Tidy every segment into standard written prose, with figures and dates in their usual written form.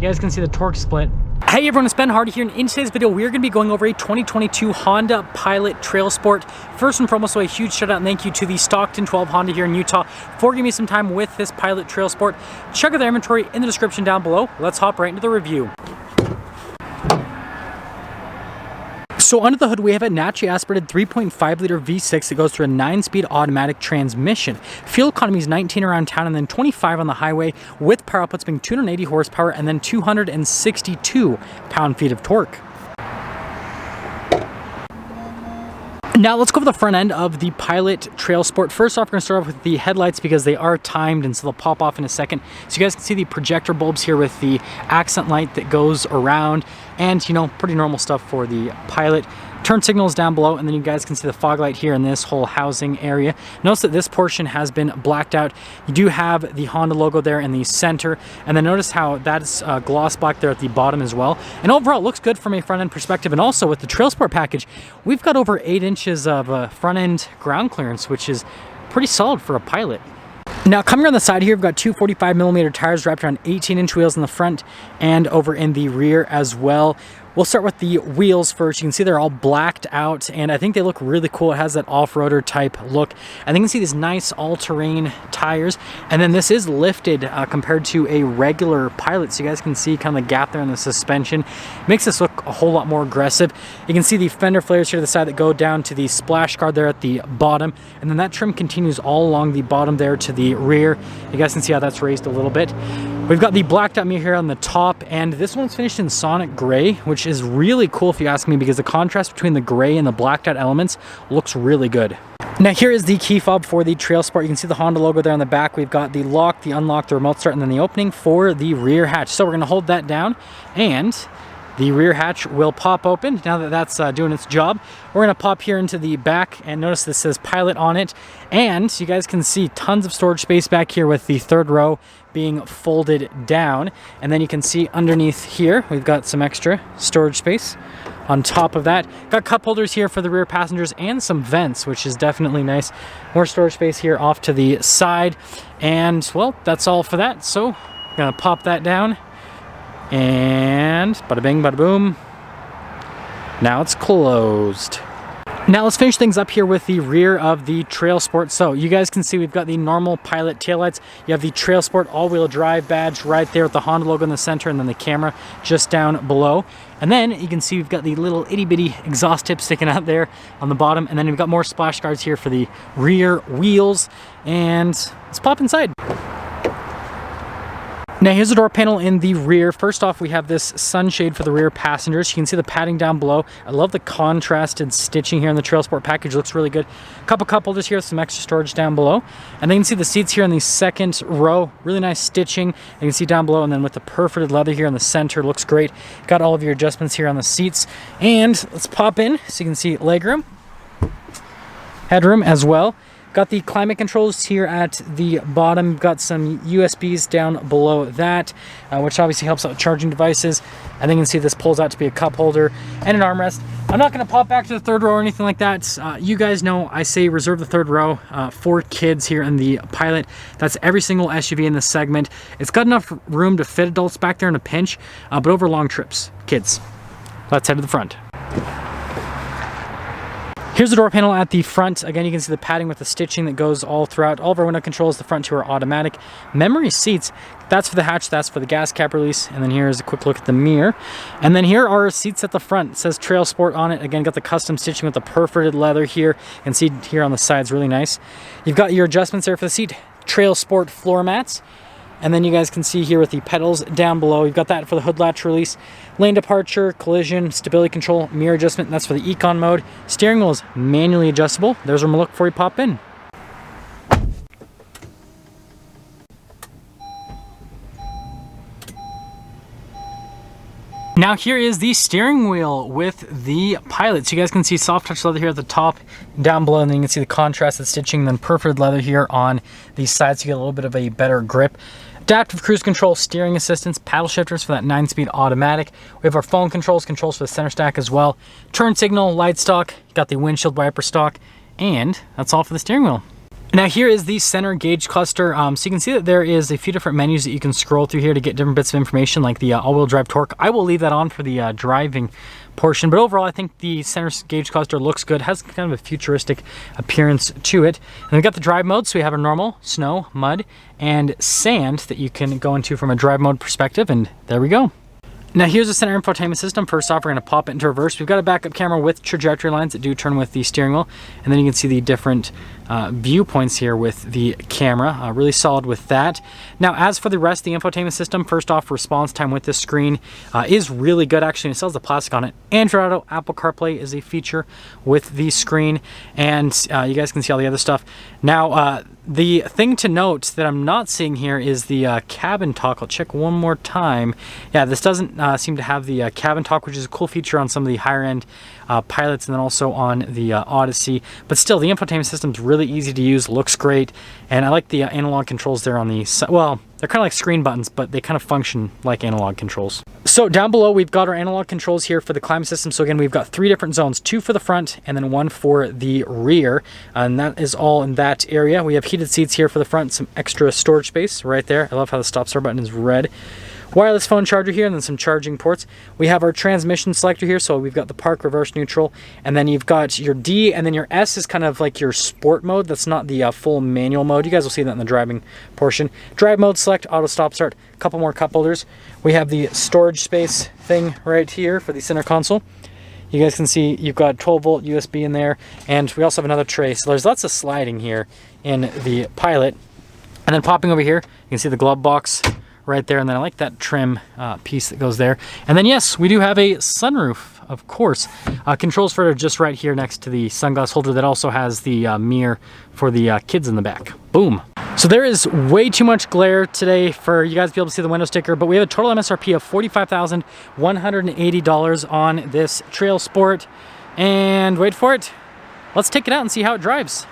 You guys can see the torque split. Hey everyone, it's Ben Hardy here, and in today's video we're going to be going over a 2022 Honda Pilot TrailSport. First and foremost, a huge shout out and thank you to the Stockton 12 Honda here in Utah for giving me some time with this Pilot TrailSport. Check out their inventory in the description down below. Let's hop right into the review. So under the hood we have a naturally aspirated 3.5 liter V6 that goes through a 9-speed automatic transmission. Fuel economy is 19 around town and then 25 on the highway, with power outputs being 280 horsepower and then 262 pound-feet of torque. Now let's go over the front end of the Pilot TrailSport. First off, we're going to start off with the headlights because they are timed and so they'll pop off in a second. So you guys can see the projector bulbs here with the accent light that goes around, and you know, pretty normal stuff for the Pilot. Turn signals down below, and then you guys can see the fog light here in this whole housing area. Notice that this portion has been blacked out. You do have the Honda logo there in the center, and then notice how that's gloss black there at the bottom as well. And overall it looks good from a front end perspective. And also with the TrailSport package, we've got over 8 inches of front end ground clearance, which is pretty solid for a Pilot. Now coming around the side here, we've got two 45mm tires wrapped around 18-inch wheels in the front and over in the rear as well. We'll start with the wheels first. You can see they're all blacked out, and I think they look really cool. It has that off-roader type look. And then you can see these nice all-terrain tires. And then this is lifted compared to a regular Pilot, so you guys can see kind of the gap there in the suspension. Makes this look a whole lot more aggressive. You can see the fender flares here to the side that go down to the splash guard there at the bottom. And then that trim continues all along the bottom there to the rear. You guys can see how that's raised a little bit. We've got the blacked out mirror here on the top, and this one's finished in Sonic Gray, which is really cool if you ask me, because the contrast between the gray and the blacked out elements looks really good. Now here is the key fob for the TrailSport. You can see the Honda logo there on the back. We've got the lock, the unlock, the remote start, and then the opening for the rear hatch. So we're going to hold that down, and the rear hatch will pop open. Now that that's doing its job, we're going to pop here into the back, and notice this says Pilot on it. And you guys can see tons of storage space back here with the third row being folded down. And then you can see underneath here, we've got some extra storage space. On top of that, got cup holders here for the rear passengers and some vents, which is definitely nice. More storage space here off to the side. And well, that's all for that. So I'm going to pop that down. And bada bing, bada boom. Now it's closed. Now let's finish things up here with the rear of the TrailSport. So you guys can see we've got the normal Pilot taillights. You have the TrailSport all-wheel drive badge right there with the Honda logo in the center, and then the camera just down below. And then you can see we've got the little itty-bitty exhaust tip sticking out there on the bottom. And then we've got more splash guards here for the rear wheels. And let's pop inside. Now here's the door panel in the rear. First off, we have this sunshade for the rear passengers. You can see the padding down below. I love the contrasted stitching here in the TrailSport package. Looks really good. Couple cup holders here with some extra storage down below. And then you can see the seats here in the second row. Really nice stitching. You can see down below, and then with the perforated leather here in the center, looks great. Got all of your adjustments here on the seats. And let's pop in so you can see legroom, headroom as well. Got the climate controls here at the bottom. Got some USBs down below that, which obviously helps out charging devices. And then you can see this pulls out to be a cup holder and an armrest. I'm not going to pop back to the third row or anything like that. You guys know I say reserve the third row for kids here in the Pilot. That's every single SUV in this segment. It's got enough room to fit adults back there in a pinch, but over long trips, kids. Let's head to the front. Here's the door panel at the front. Again, you can see the padding with the stitching that goes all throughout. All of our window controls, the front two are automatic. Memory seats, that's for the hatch, that's for the gas cap release. And then here's a quick look at the mirror. And then here are seats at the front. It says TrailSport on it. Again, got the custom stitching with the perforated leather here. You can see here on the sides, really nice. You've got your adjustments there for the seat. TrailSport floor mats. And then you guys can see here with the pedals down below, you've got that for the hood latch release, lane departure, collision, stability control, mirror adjustment, and that's for the econ mode. Steering wheel is manually adjustable. There's where I'm gonna look before you pop in. Now here is the steering wheel with the Pilot. So you guys can see soft touch leather here at the top, down below, and then you can see the contrasted stitching, then perforated leather here on the sides so you get a little bit of a better grip. Adaptive cruise control, steering assistance, paddle shifters for that 9-speed automatic. We have our phone controls, controls for the center stack as well. Turn signal, light stock, got the windshield wiper stock, and that's all for the steering wheel. Now here is the center gauge cluster. So you can see that there is a few different menus that you can scroll through here to get different bits of information, like the all-wheel drive torque. I will leave that on for the driving portion, but overall I think the center gauge cluster looks good, has kind of a futuristic appearance to it. And we've got the drive mode, so we have a normal, snow, mud, and sand that you can go into from a drive mode perspective, and there we go. Now here's the center infotainment system. First off, we're going to pop it into reverse. We've got a backup camera with trajectory lines that do turn with the steering wheel, and then you can see the different viewpoints here with the camera. Really solid with that. Now as for the rest of the infotainment system, first off, response time with this screen is really good. Actually, it still has the plastic on it. Android Auto, Apple CarPlay is a feature with the screen, and you guys can see all the other stuff. Now the thing to note that I'm not seeing here is the cabin talk. I'll check one more time. Yeah, this doesn't seem to have the cabin talk, which is a cool feature on some of the higher end Pilots, and then also on the Odyssey. But still, the infotainment system's really easy to use, looks great, and I like the analog controls there on the side. Well, they're kind of like screen buttons, but they kind of function like analog controls. So down below, we've got our analog controls here for the climate system. So again, we've got 3 different zones, 2 for the front and then 1 for the rear. And that is all in that area. We have heated seats here for the front, some extra storage space right there. I love how the stop start button is red. Wireless phone charger here, and then some charging ports. We have our transmission selector here, so we've got the park, reverse, neutral, and then you've got your D, and then your S is kind of like your sport mode. That's not the full manual mode. You guys will see that in the driving portion. Drive mode, select, auto stop start, a couple more cup holders. We have the storage space thing right here for the center console. You guys can see you've got 12-volt USB in there, and we also have another tray. So there's lots of sliding here in the Pilot. And then popping over here, you can see the glove box right there, and then I like that trim piece that goes there. And then yes, we do have a sunroof, of course. Controls for it are just right here next to the sunglass holder that also has the mirror for the kids in the back. Boom. So there is way too much glare today for you guys to be able to see the window sticker, but we have a total MSRP of $45,180 on this TrailSport. And wait for it, let's take it out and see how it drives.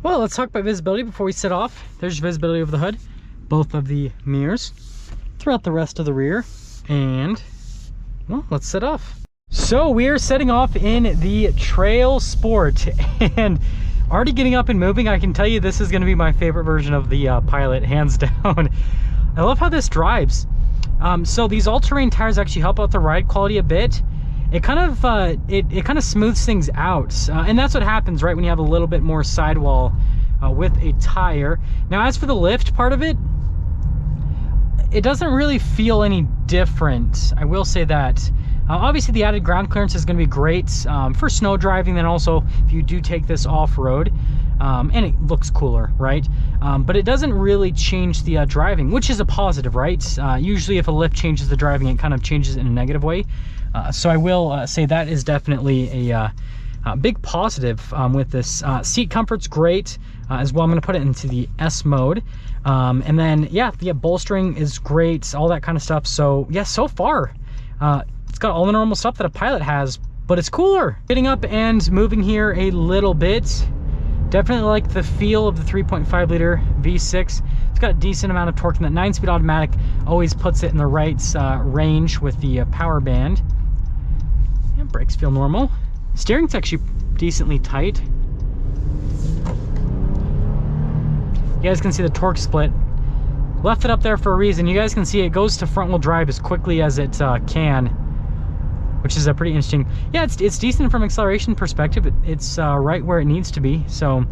Well, let's talk about visibility before we set off. There's your visibility over the hood, both of the mirrors, throughout the rest of the rear, and well, let's set off. So we are setting off in the TrailSport, and already getting up and moving. I can tell you this is going to be my favorite version of the Pilot, hands down. I love how this drives. So these all-terrain tires actually help out the ride quality a bit. It kind of it kind of smooths things out, and that's what happens right when you have a little bit more sidewall with a tire. Now as for the lift part of it, it doesn't really feel any different, I will say that. Obviously the added ground clearance is going to be great for snow driving, then also if you do take this off-road, and it looks cooler, right? But it doesn't really change the driving, which is a positive, right? Usually if a lift changes the driving, it kind of changes in a negative way. So I will say that is definitely a big positive with this. Seat comfort's great as well. I'm going to put it into the S mode. And then, yeah, the bolstering is great, all that kind of stuff. So, yeah, so far, it's got all the normal stuff that a Pilot has, but it's cooler. Getting up and moving here a little bit. Definitely like the feel of the 3.5 liter V6. It's got a decent amount of torque, and that 9-speed automatic always puts it in the right range with the power band. Yeah, brakes feel normal. Steering's actually decently tight. You guys can see the torque split. Left it up there for a reason. You guys can see it goes to front wheel drive as quickly as it can, which is pretty interesting. Yeah, it's decent from acceleration perspective. It's right where it needs to be, so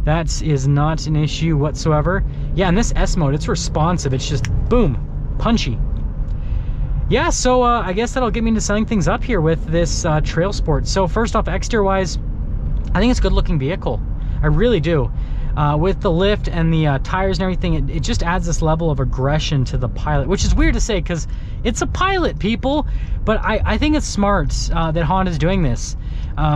that is not an issue whatsoever. Yeah, in this S mode, it's responsive. It's just boom, punchy. Yeah, so I guess that'll get me into setting things up here with this TrailSport. So first off, exterior wise, I think it's a good looking vehicle. I really do. With the lift and the tires and everything, it just adds this level of aggression to the Pilot, which is weird to say because it's a Pilot, people. But I think it's smart that Honda's doing this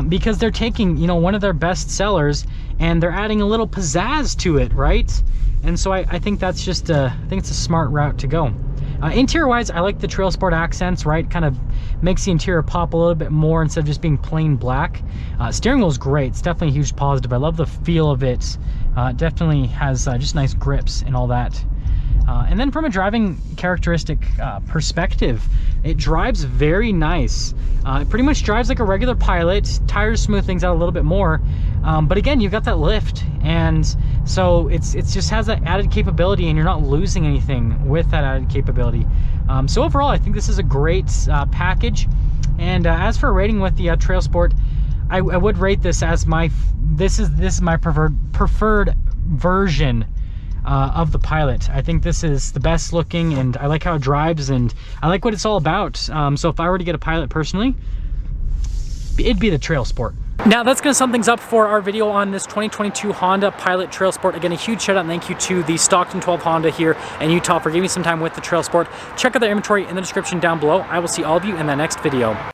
because they're taking, you know, one of their best sellers and they're adding a little pizzazz to it, right? And so I think that's just I think it's a smart route to go. Interior wise, I like the TrailSport accents, right? Kind of makes the interior pop a little bit more instead of just being plain black. Steering wheel is great. It's definitely a huge positive. I love the feel of it. It definitely has just nice grips and all that. And then from a driving characteristic perspective, it drives very nice. It pretty much drives like a regular Pilot. Tires smooth things out a little bit more. But again, you've got that lift, and so it just has that added capability, and you're not losing anything with that added capability. So overall, I think this is a great package. And as for rating with the TrailSport, I would rate this as this is my preferred version of the Pilot. I think this is the best looking, and I like how it drives, and I like what it's all about. So if I were to get a Pilot personally, it'd be the TrailSport. Now that's going to sum things up for our video on this 2022 Honda Pilot TrailSport. Again, a huge shout out and thank you to the Stockton 12 Honda here in Utah for giving me some time with the TrailSport. Check out their inventory in the description down below. I will see all of you in the next video.